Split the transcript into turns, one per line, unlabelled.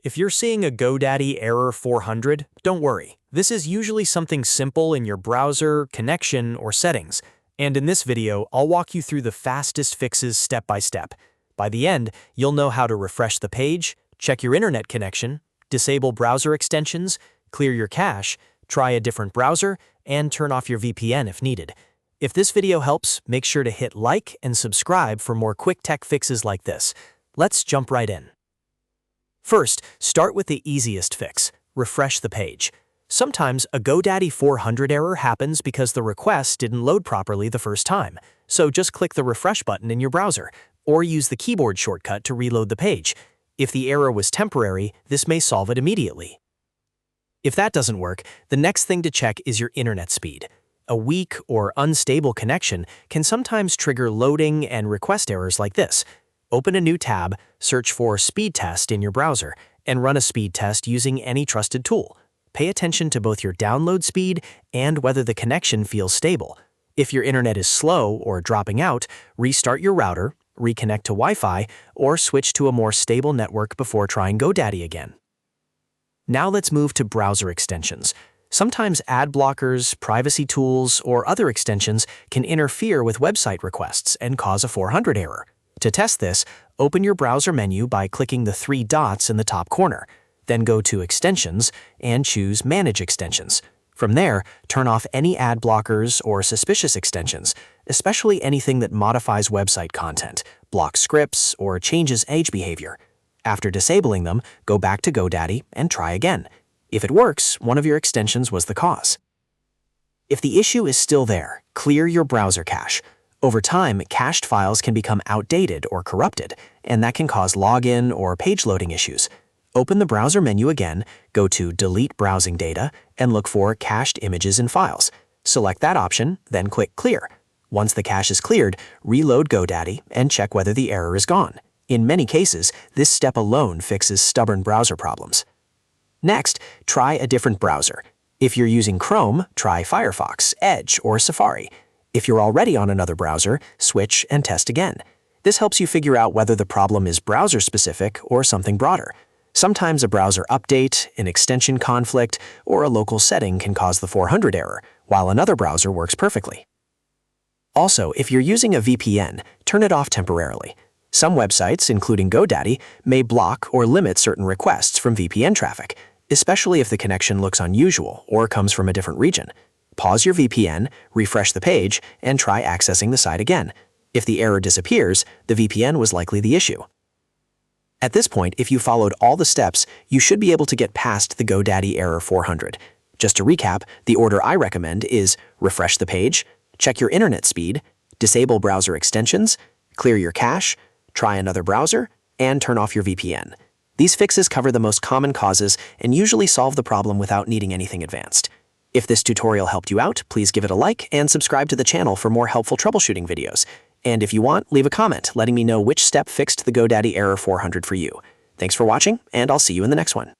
If you're seeing a GoDaddy Error 400, don't worry. This is usually something simple in your browser, connection, or settings. And in this video, I'll walk you through the fastest fixes step by step. By the end, you'll know how to refresh the page, check your internet connection, disable browser extensions, clear your cache, try a different browser, and turn off your VPN if needed. If this video helps, make sure to hit like and subscribe for more quick tech fixes like this. Let's jump right in. First, start with the easiest fix: refresh the page. Sometimes a GoDaddy 400 error happens because the request didn't load properly the first time, so just click the refresh button in your browser, or use the keyboard shortcut to reload the page. If the error was temporary, this may solve it immediately. If that doesn't work, the next thing to check is your internet speed. A weak or unstable connection can sometimes trigger loading and request errors like this. Open a new tab, search for Speed Test in your browser, and run a speed test using any trusted tool. Pay attention to both your download speed and whether the connection feels stable. If your internet is slow or dropping out, restart your router, reconnect to Wi-Fi, or switch to a more stable network before trying GoDaddy again. Now let's move to browser extensions. Sometimes ad blockers, privacy tools, or other extensions can interfere with website requests and cause a 400 error. To test this, open your browser menu by clicking the three dots in the top corner. Then go to Extensions and choose Manage Extensions. From there, turn off any ad blockers or suspicious extensions, especially anything that modifies website content, blocks scripts, or changes page behavior. After disabling them, go back to GoDaddy and try again. If it works, one of your extensions was the cause. If the issue is still there, clear your browser cache. Over time, cached files can become outdated or corrupted, and that can cause login or page loading issues. Open the browser menu again, go to Delete Browsing Data, and look for Cached Images and Files. Select that option, then click Clear. Once the cache is cleared, reload GoDaddy and check whether the error is gone. In many cases, this step alone fixes stubborn browser problems. Next, try a different browser. If you're using Chrome, try Firefox, Edge, or Safari. If you're already on another browser, switch and test again. This helps you figure out whether the problem is browser-specific or something broader. Sometimes a browser update, an extension conflict, or a local setting can cause the 400 error, while another browser works perfectly. Also, if you're using a VPN, turn it off temporarily. Some websites, including GoDaddy, may block or limit certain requests from VPN traffic, especially if the connection looks unusual or comes from a different region. Pause your VPN, refresh the page, and try accessing the site again. If the error disappears, the VPN was likely the issue. At this point, if you followed all the steps, you should be able to get past the GoDaddy Error 400. Just to recap, the order I recommend is refresh the page, check your internet speed, disable browser extensions, clear your cache, try another browser, and turn off your VPN. These fixes cover the most common causes and usually solve the problem without needing anything advanced. If this tutorial helped you out, please give it a like and subscribe to the channel for more helpful troubleshooting videos. And if you want, leave a comment letting me know which step fixed the GoDaddy Error 400 for you. Thanks for watching, and I'll see you in the next one.